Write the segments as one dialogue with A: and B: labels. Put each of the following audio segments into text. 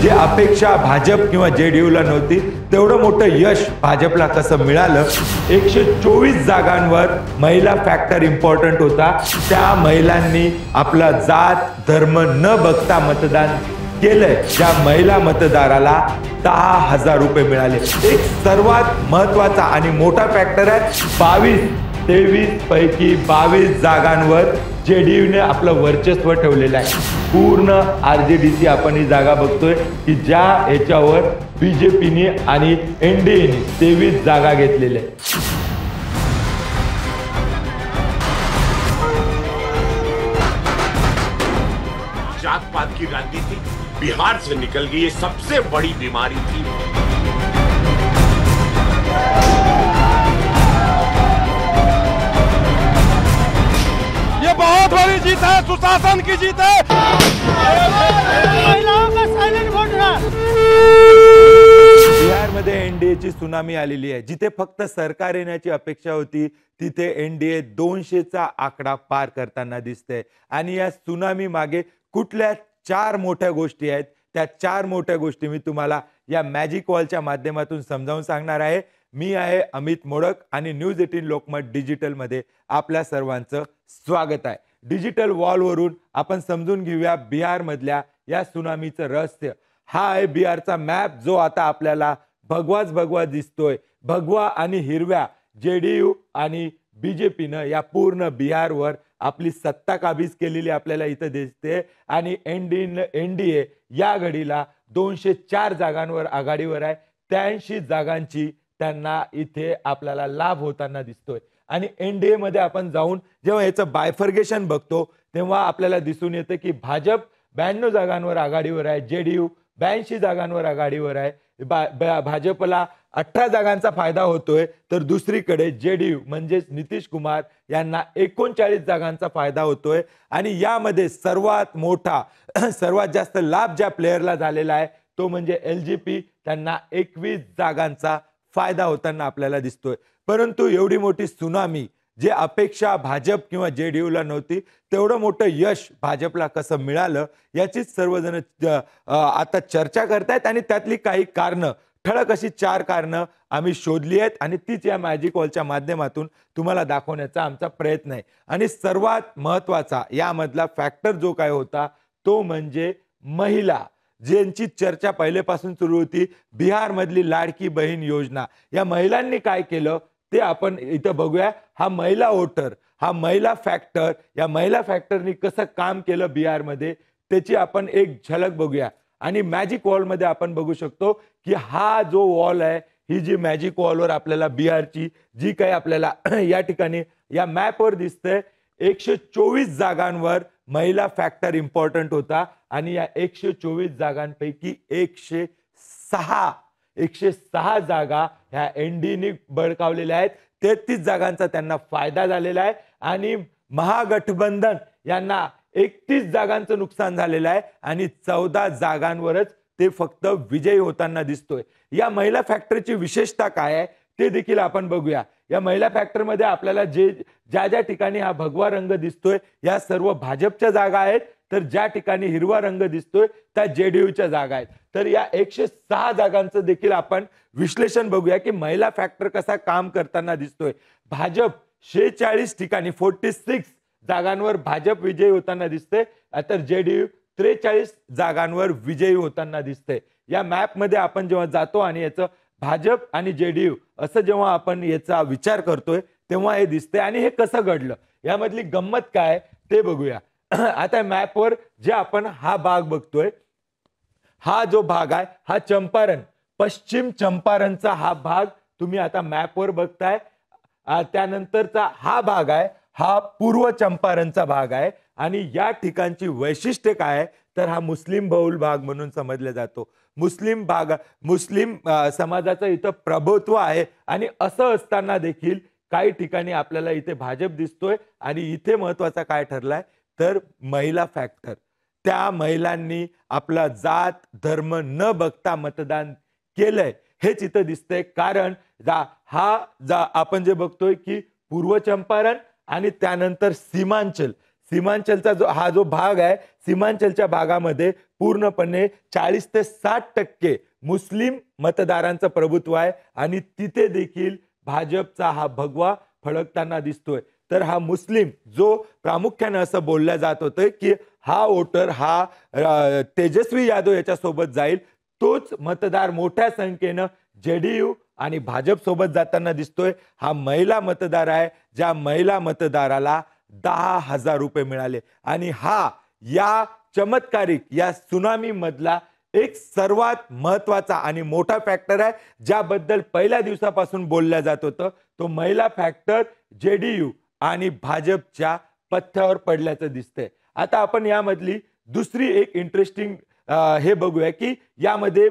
A: जे अपेक्षा भाजप किंवा जेडीयूला नव्हती तेवढं मोठं यश भाजपला कसं मिळालं। 124 जागांवर महिला फॅक्टर इम्पॉर्टंट होता। त्या महिलांनी आपला जात धर्म न बघता मतदान केलंय। त्या महिला मतदाराला 10,000 रुपये मिळाले। एक सर्वात महत्त्वाचा आणि मोठा फॅक्टर आहे। 23 पैकी 22 जागांवर जेडीयूने आपलं वर्चस्व ठेवलेलं आहे। पूर्ण आरजेडीसी आपण ही जागा बघतोय की ज्या याच्यावर बीजेपीने आणि एनडीएने 23 जागा घेतलेल्या आहेत।
B: जात पात की राजनीति बिहार से निकल गई, ये सबसे बड़ी बीमारी थी।
C: ये बहुत बड़ी जीत है, सुशासन की जीत है।
D: महिलाओं का साइलेंट वोट है।
A: बिहारमध्ये एनडीएची सुनामी आलेली आहे। जिथे फक्त सरकार येण्याची अपेक्षा होती तिथे एनडीए 200चा आकडा पार करताना दिसतंय। आणि या सुनामी मागे कुठल्या 4 मोठ्या गोष्टी आहेत, त्या 4 मोठ्या गोष्टी मी तुम्हाला या मॅजिक वॉलच्या माध्यमातून समजावून सांगणार आहे। मी आहे अमित मोडक आणि न्यूज 18 लोकमत डिजिटल मध्ये आपल्या सर्वांचं स्वागत आहे। डिजिटल वॉलवरून आपण समजून घेऊया बिहार मधल्या या सुनामीचं रहस्य। हा आहे बिहारचा मॅप जो आता आपल्याला भगवा दिसतोय। भगवा आणि हिरव्या जेडीयू आणि बीजेपीनं या पूर्ण बिहारवर आपली सत्ता काबीज केलेली आपल्याला इथे दिसते। आणि एनडीए या घडीला 204 जागांवर आघाडीवर आहे। 83 जागांची त्यांना इथे आपल्याला लाभ होताना दिसतोय। आणि एनडीए मध्ये आपण जाऊन जेव्हा याचं बायफर्गेशन बघतो तेव्हा आपल्याला दिसून येतं की भाजप 92 जागांवर आघाडीवर आहे, जेडीयू 82 जागांवर आघाडीवर आहे। भाजपला 18 जागांचा फायदा होतोय, तर दुसरीकडे जेडीयू म्हणजेच नितीश कुमार यांना 39 जागांचा फायदा होतोय। आणि यामध्ये सर्वात मोठा सर्वात जास्त लाभ ज्या प्लेयरला झालेला आहे तो म्हणजे एलजेपी, त्यांना 21 जागांचा फायदा होताना आपल्याला दिसतोय। परंतु एवढी मोठी सुनामी जे अपेक्षा भाजप किंवा जेडीयूला नव्हती तेवढं मोठं यश भाजपला कसं मिळालं याचीच सर्वजण आता चर्चा करतायत। आणि त्यातली काही कारणं, ठळक अशी 4 कारणं आम्ही शोधली आहेत आणि तीच या मॅजिक वॉलच्या माध्यमातून तुम्हाला दाखवण्याचा आमचा प्रयत्न आहे। आणि सर्वात महत्त्वाचा यामधला फॅक्टर जो काय होता तो म्हणजे महिला, ज्यांची चर्चा पहिलेपासून सुरू होती। बिहार मधली लाडकी बहीण योजना, या महिलांनी काय केलं ते आपण इथं बघूया। हा महिला वोटर, हा महिला फॅक्टर, या महिला फॅक्टरनी कसं काम केलं बिहार मध्ये त्याची आपण एक झलक बघूया। आणि मॅजिक वॉल मध्ये आपण बघू शकतो की हा जो वॉल आहे, ही जी मॅजिक वॉलवर आपल्याला बिहारची जी काही आपल्याला या ठिकाणी या मॅपवर दिसतंय 124 जागांवर महिला फॅक्टर इम्पॉर्टंट होता। आणि या 124 जागांपैकी 106 जागा ह्या एनडीने बळकावलेल्या आहेत। 33 जागांचा त्यांना फायदा झालेला आहे। आणि महागठबंधन यांना 31 जागांचं नुकसान झालेलं आहे आणि 14 जागांवरच ते फक्त विजयी होताना दिसतोय। या महिला फॅक्टरची विशेषता काय आहे ते देखील आपण बघूया। या महिला फॅक्टर मध्ये आपल्याला ज्या ठिकाणी हा भगवा रंग दिसतोय या सर्व भाजपच्या जागा आहेत, तर ज्या ठिकाणी हिरवा रंग दिसतोय त्या जेडीयूच्या जागा आहेत। तर या 106 जागांचं देखील आपण विश्लेषण बघूया की महिला फॅक्टर कसा काम करताना दिसतोय। भाजप 46 ठिकाणी 46 जागांवर भाजप विजयी होताना दिसते, तर जेडीयू 43 जागांवर विजयी होताना दिसते। या मॅप मध्ये आपण जेव्हा जातो आणि याचं भाजप आणि जेडीयू असं जेव्हा आपण याचा विचार करतोय तेव्हा हे दिसते। आणि हे कसं घडलं यामधली गंमत काय ते बघूया। आता मॅपवर जे आपण हा भाग बघतोय, हा जो भाग आहे हा चंपारण, पश्चिम चंपारणचा हा भाग तुम्ही आता मॅपवर बघताय। त्यानंतरचा हा भाग आहे हा पूर्व चंपारणचा भाग आहे। आणि या ठिकाणची वैशिष्ट्य काय आहे तर हा मुस्लिम बहुल भाग म्हणून समजला जातो। मुस्लिम समाजाचं इथं प्रभुत्व आहे। आणि असं असताना देखील काही ठिकाणी आपल्याला इथे भाजप दिसतोय। आणि इथे महत्त्वाचा काय ठरलाय तर महिला फॅक्टर, त्या महिलांनी आपला जात धर्म न बघता मतदान केलंय हेच इथं दिसतंय। कारण आपण जे बघतोय की पूर्व चंपारण आणि त्यानंतर सीमांचल सीमांचलचा जो भाग आहे, सीमांचलच्या भागामध्ये पूर्णपणे 40 ते 60% मुस्लिम मतदारांचं प्रभुत्व आहे आणि तिथे देखील भाजपचा हा भगवा फडकताना दिसतोय. तर हा मुस्लिम जो प्रामुख्याने असं बोललं जात होतं की हा वोटर हा तेजस्वी यादव याच्यासोबत जाईल, तोच मतदार मोठ्या संख्येनं जेडीयू आणि भाजप सोबत जाताना दिसतोय. हा महिला मतदार आहे, ज्या महिला मतदाराला 10,000 रुपये मिळाले आणि हा या चमत्कारिक या सुनामी मधला एक सर्वात महत्वाचा आणि मोठा फॅक्टर आहे, ज्याबद्दल पहिल्या दिवसापासून बोलल्या जात होतं. तो महिला फॅक्टर जेडीयू आणि भाजपच्या पथ्यावर पडल्याचं दिसतंय. आता आपण यामधली दुसरी एक इंटरेस्टिंग हे बघूया की यामध्ये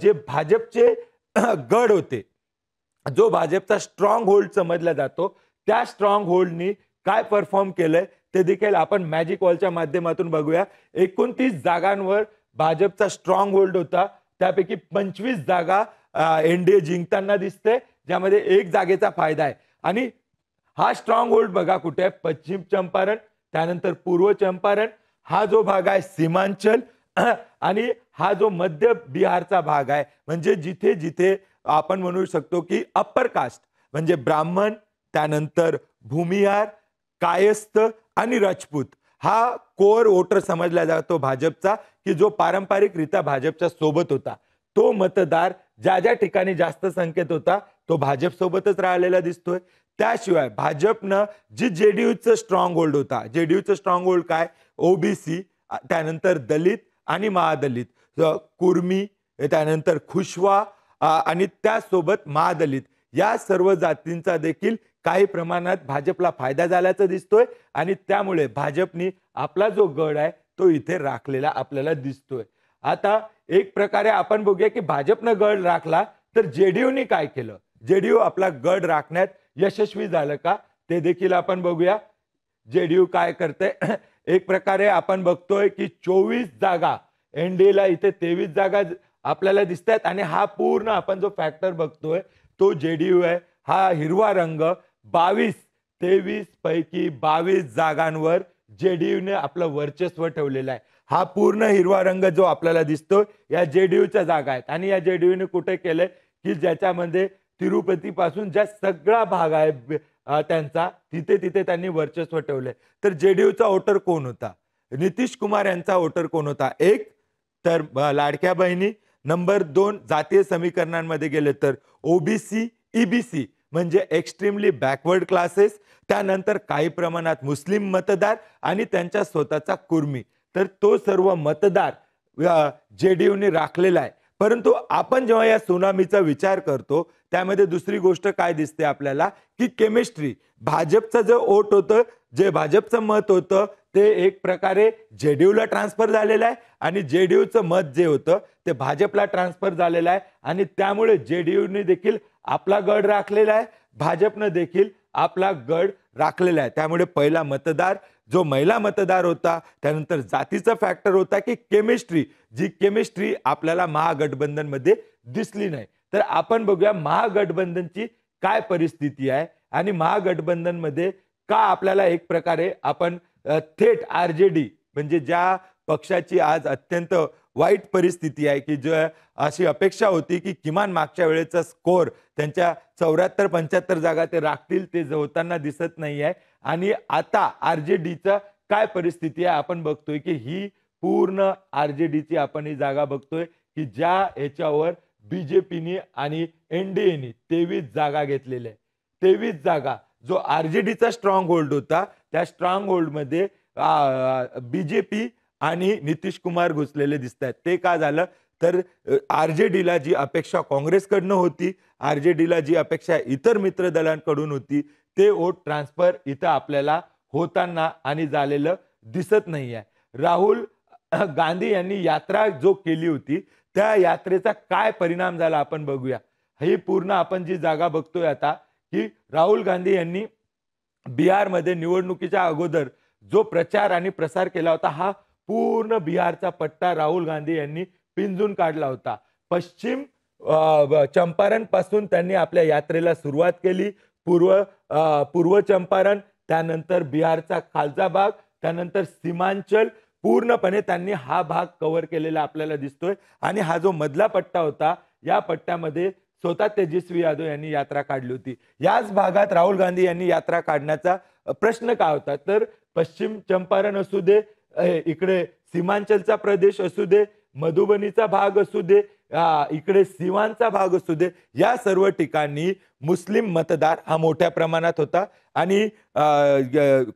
A: जे भाजपचे गड होते, जो भाजपचा स्ट्रॉंग होल्ड समजला जातो, त्या स्ट्रॉंग होल्डनी काय परफॉर्म केलंय ते देखील आपण मॅजिक वॉलच्या माध्यमातून बघूया. 29 जागांवर भाजपचा स्ट्रॉंग होल्ड होता, त्यापैकी 25 जागा एनडीए जिंकताना दिसते, ज्यामध्ये 1 जागेचा फायदा आहे. आणि हा स्ट्रॉंग होल्ड बघा कुठे आहे, पश्चिम चंपारण, त्यानंतर पूर्व चंपारण, हा जो भाग आहे सीमांचल आणि हा जो मध्य बिहारचा भाग आहे, म्हणजे जिथे जिथे आपण म्हणू शकतो की अप्पर कास्ट म्हणजे ब्राह्मण, त्यानंतर भूमिहार, कायस्थ आणि राजपूत हा कोर वोटर समजला जातो भाजपचा, की जो पारंपरिकरित्या भाजपच्या सोबत होता. तो मतदार ज्या ज्या ठिकाणी जास्त संख्येत होता तो भाजप सोबतच राहिलेला दिसतोय. त्याशिवाय भाजपनं जी जेडीयूचं स्ट्रॉंग होल्ड होता, जेडीयूचं स्ट्रॉंग होल्ड काय, ओबीसी, त्यानंतर दलित आणि महादलित, कुर्मी, त्यानंतर खुशवा आणि त्यासोबत महादलित या सर्व जातींचा देखील काही प्रमाणात भाजपला फायदा झाल्याचं दिसतोय आणि त्यामुळे भाजपनी आपला जो गड आहे तो इथे राखलेला आपल्याला दिसतोय. आता एक प्रकारे आपण बघूया की भाजपनं गड राखला तर जेडीयूने काय केलं, जेडीयू आपला गड राखण्यात यशस्वी झालं का ते देखील आपण बघूया. जेडीयू काय करते, एक प्रकारे आपण बघतोय की 24 जागा एनडीएला, इथे 23 जागा आपल्याला दिसतात आणि हा पूर्ण आपण जो फॅक्टर बघतोय तो जेडीयू आहे. हा हिरवा रंग 23 पैकी 22 जागांवर जेडीयूने आपलं वर्चस्व ठेवलेलं आहे. हा पूर्ण हिरवा रंग जो आपल्याला दिसतो या जेडीयूच्या जागा आहेत आणि या जेडीयूने कुठे केलंय की ज्याच्यामध्ये तिरुपती पासून ज्या सगळा भाग आहे त्यांचा, तिथे तिथे त्यांनी वर्चस्व ठेवले. तर जेडीयूचा वोटर कोण होता, नितीश कुमार यांचा वोटर कोण होता, एक तर लाडक्या बहिणी, नंबर 2 जातीय समीकरणांमध्ये गेले तर ओबीसी, ईबीसी म्हणजे एक्स्ट्रीमली बॅकवर्ड क्लासेस, त्यानंतर काही प्रमाणात मुस्लिम मतदार आणि त्यांच्या स्वतःचा कुर्मी. तर तो सर्व मतदार जेडीयूने राखलेला आहे. परंतु आपण जेव्हा या सुनामीचा विचार करतो त्यामध्ये दुसरी गोष्ट काय दिसते आपल्याला की केमिस्ट्री, भाजपचं जे वोट होतं, जे भाजपचं मत होतं ते एक प्रकारे जेडीयूला ट्रान्सफर झालेलं आहे आणि जेडीयूचं मत जे होतं ते भाजपला ट्रान्सफर झालेलं आहे आणि त्यामुळे जेडीयूने देखील आपला गड राखलेला आहे, भाजपनं देखील आपला गड राखलेला आहे. त्यामुळे पहिला मतदार जो महिला मतदार होता, त्यानंतर जातीचा फॅक्टर होता की केमिस्ट्री, जी केमिस्ट्री आपल्याला महागठबंधनमध्ये दिसली नाही. तर आपण बघूया महागठबंधनची काय परिस्थिती आहे आणि महागठबंधनमध्ये का आपल्याला एक प्रकारे आपण थेट आरजेडी म्हणजे ज्या पक्षाची आज अत्यंत वाईट परिस्थिती आहे की जो अशी अपेक्षा होती की किमान मागच्या वेळेचा स्कोर त्यांच्या 74-75 जागा ते राखतील, ते होताना दिसत नाही आहे. आणि आता आरजेडीचं काय परिस्थिती आहे आपण बघतोय की ही पूर्ण आरजेडीची आपण ही जागा बघतोय की ज्या याच्यावर बीजेपीने आणि एनडीएने 23 जागा घेतलेल्या आहे. 23 जागा जो आरजेडीचा स्ट्रॉंग होल्ड होता त्या स्ट्रॉंग होल्डमध्ये बीजेपी आणि नितीश कुमार घुसलेले दिसतात. ते का झालं तर आरजेडीला जी अपेक्षा काँग्रेसकडनं होती, आरजेडीला जी अपेक्षा इतर मित्र दलांकडून होती, ते वोट ट्रान्सफर इथं आपल्याला होताना आणि झालेलं दिसत नाही आहे. राहुल गांधी यांनी यात्रा जो केली होती त्या यात्रेचा काय परिणाम झाला आपण बघूया. ही पूर्ण आपण जी जागा बघतोय आता की राहुल गांधी यांनी बिहारमध्ये निवडणुकीच्या अगोदर जो प्रचार आणि प्रसार केला होता, हा पूर्ण बिहारचा पट्टा राहुल गांधी यांनी पिंजून काढला होता. पश्चिम चंपारण पासून त्यांनी आपल्या यात्रेला सुरुवात केली. पूर्व चंपारण, त्यानंतर बिहारचा खालचा भाग, त्यानंतर सीमांचल, पूर्णपणे त्यांनी हा भाग कव्हर केलेला आपल्याला दिसतोय. आणि हा जो मधला पट्टा होता, या पट्ट्यामध्ये स्वतः तेजस्वी यादव यांनी यात्रा काढली होती. याच भागात राहुल गांधी यांनी यात्रा काढण्याचा प्रश्न काय होता, तर पश्चिम चंपारण असू दे, इकडे सीमांचलचा प्रदेश असू दे, मधुबनीचा भाग असू दे, इकडे सिवानचा भाग असू दे, या सर्व ठिकाणी मुस्लिम मतदार हा मोठ्या प्रमाणात होता. आणि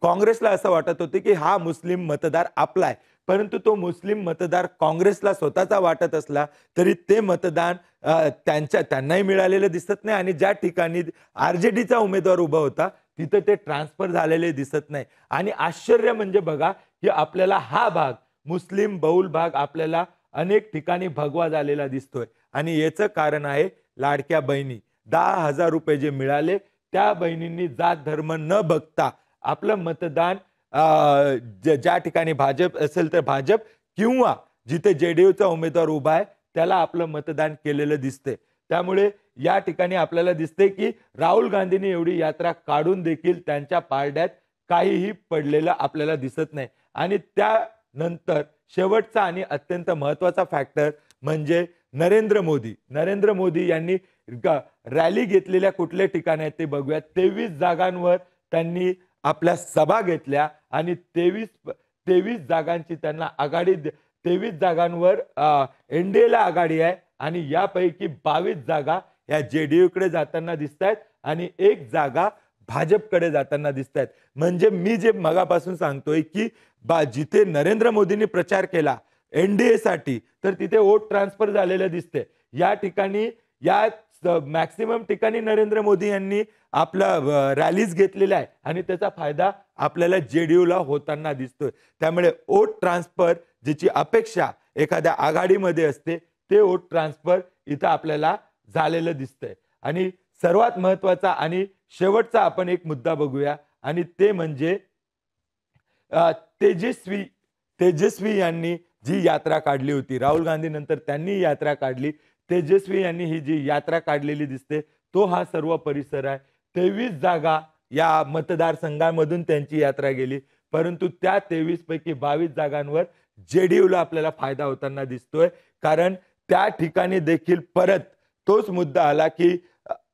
A: काँग्रेसला असं वाटत होते की हा मुस्लिम मतदार आपला आहे. परंतु तो मुस्लिम मतदार काँग्रेसला स्वतःचा वाटत असला तरी ते मतदान त्यांनाही मिळालेलं दिसत नाही. आणि ज्या ठिकाणी आरजेडीचा उमेदवार उभा होता तिथं ते ट्रान्सफर झालेले दिसत नाही. आणि आश्चर्य म्हणजे बघा की आपल्याला हा भाग, मुस्लिम बहुल भाग, आपल्याला अनेक ठिकाणी भगवा झालेला दिसतोय. आणि याचं कारण आहे लाडक्या बहिणी. 10,000 रुपये जे मिळाले, त्या बहिणींनी जात धर्म न बघता आपलं मतदान ज्या ठिकाणी भाजप असेल तर भाजप, किंवा जिथे जेडीयूचा उमेदवार उभा आहे त्याला आपलं मतदान केलेलं दिसते. त्यामुळे या ठिकाणी आपल्याला दिसते की राहुल गांधींनी एवढी यात्रा काढून देखील त्यांच्या पारड्यात काहीही पडलेलं आपल्याला दिसत नाही. आणि त्यानंतर शेवटचा आणि अत्यंत महत्वाचा फॅक्टर म्हणजे नरेंद्र मोदी यांनी रॅली घेतलेल्या कुठल्या ठिकाणी आहेत ते बघूया. 23 जागांवर त्यांनी आपल्या सभा घेतल्या आणि 23 जागांची त्यांना आघाडी, 23 जागांवर एनडीएला आघाडी आहे. आणि यापैकी 22 जागा या जेडीयूकडे जाताना दिसत आहेत आणि 1 जागा भाजपकडे जाताना दिसत आहेत. म्हणजे मी जे मगापासून सांगतोय की जिथे नरेंद्र मोदींनी प्रचार केला एनडीए साठी, तर तिथे वोट ट्रान्सफर झालेलं दिसते. या ठिकाणी या मॅक्सिमम ठिकाणी नरेंद्र मोदी यांनी आपला रॅलीज घेतलेल्या आहे आणि त्याचा फायदा आपल्याला जेडीयूला होताना दिसतोय. त्यामुळे वोट ट्रान्सफर ज्याची अपेक्षा एखाद्या आघाडीमध्ये असते, ते वोट ट्रान्सफर इथं आपल्याला झालेलं दिसतंय. आणि सर्वात महत्वाचा आणि शेवटचा आपण एक मुद्दा बघूया, आणि ते म्हणजे तेजस्वी यांनी जी यात्रा काढली होती. राहुल गांधी नंतर त्यांनी यात्रा काढली. तेजस्वी यांनी ही जी यात्रा काढलेली दिसते, तो हा सर्व परिसर आहे. 23 जागा या मतदारसंघामधून त्यांची यात्रा गेली. परंतु त्या 23 पैकी 22 जागांवर जेडीयूला आपल्याला फायदा होताना दिसतोय. कारण त्या ठिकाणी देखील परत तोच मुद्दा आला की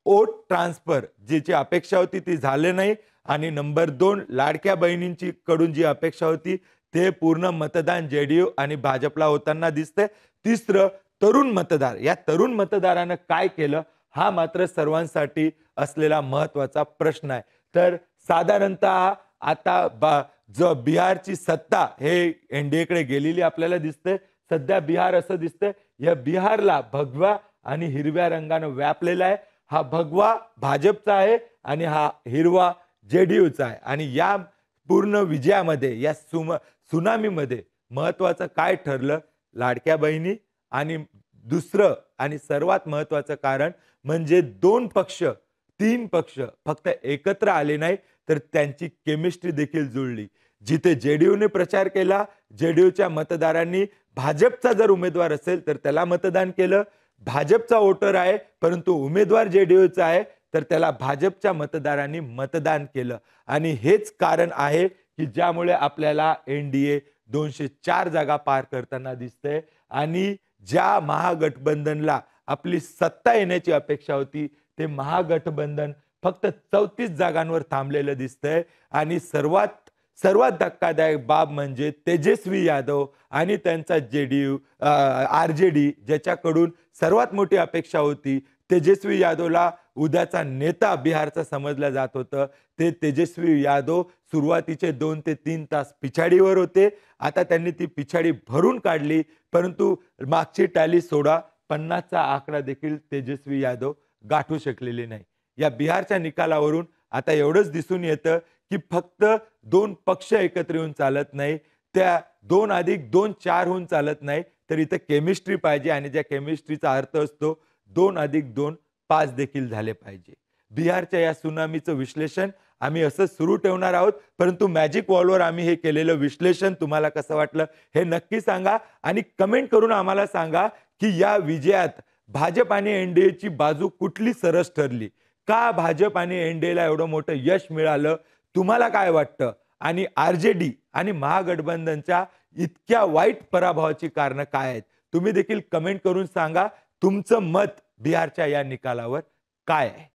A: वोट ट्रान्सफर ज्याची अपेक्षा होती ती झाले नाही. आणि नंबर 2, लाडक्या बहिणींची कडून जी अपेक्षा होती ते पूर्ण मतदान जेडीयू आणि भाजपला होताना दिसतंय. तिसरं, तरुण मतदार. या तरुण मतदारानं काय केलं, हा मात्र सर्वांसाठी असलेला महत्वाचा प्रश्न आहे. तर साधारणतः आता जो बिहारची सत्ता हे एनडीएकडे गेलेली आपल्याला दिसते. सध्या बिहार असं दिसतंय, या बिहारला भगवा आणि हिरव्या रंगानं व्यापलेला आहे. हा भगवा भाजपचा आहे आणि हा हिरवा जेडीयूचा आहे. आणि या पूर्ण विजयामध्ये, या सुनामीमध्ये महत्वाचं काय ठरलं, लाडक्या बहिणी. आणि दुसरं आणि सर्वात महत्वाचं कारण म्हणजे 2 पक्ष 3 पक्ष फक्त एकत्र आले नाही, तर त्यांची केमिस्ट्री देखील जुळली. जिथे जेडीयूने प्रचार केला, जेडीयूच्या मतदारांनी भाजपचा जर उमेदवार असेल तर त्याला मतदान केलं. भाजपचा वोटर आहे परंतु उमेदवार जेडीयूचा आहे, तर त्याला भाजपच्या मतदारांनी मतदान केलं. आणि हेच कारण आहे की ज्यामुळे आपल्याला एनडीए 204 जागा पार करताना दिसते. आणि ज्या महागठबंधनला आपली सत्ता येण्याची अपेक्षा होती, ते महागठबंधन फक्त 34 जागांवर थांबलेलं दिसतंय. आणि सर्वात धक्कादायक बाब म्हणजे तेजस्वी यादव आणि त्यांचा जेडीयू आरजेडी, ज्याच्याकडून सर्वात मोठी अपेक्षा होती. तेजस्वी यादवला उद्याचा नेता बिहारचा समजलं जात होतं. ते तेजस्वी यादव सुरुवातीचे 2 ते 3 तास पिछाडीवर होते. आता त्यांनी ती पिछाडी भरून काढली. परंतु मागची टॅली सोडा, 50चा आकडा देखील तेजस्वी यादव गाठू शकलेले नाही. या बिहारच्या निकालावरून आता एवढंच दिसून येतं की फक्त 2 पक्ष एकत्र येऊन चालत नाही, त्या 2 अधिक 2 4 होऊन चालत नाही, तर इथं केमिस्ट्री पाहिजे. आणि ज्या केमिस्ट्रीचा अर्थ असतो 2 अधिक 2 5 देखील झाले पाहिजे. बिहारच्या या सुनामीचं विश्लेषण आम्ही असं सुरू ठेवणार आहोत. परंतु मॅजिक वॉलवर आम्ही हे केलेलं विश्लेषण तुम्हाला कसं वाटलं हे नक्की सांगा. आणि कमेंट करून आम्हाला सांगा की या विजयात भाजप आणि एनडीएची बाजू कुठली सरस ठरली, का भाजप आणि एनडीएला एवढं मोठं यश मिळालं. तुम्हाला काय वाटतं? आणि आरजेडी आणि महागठबंधनच्या इतक्या वाईट पराभवाची कारणं काय आहेत? तुम्ही देखील कमेंट करून सांगा तुमचं मत बिहारच्या या निकालावर काय आहे.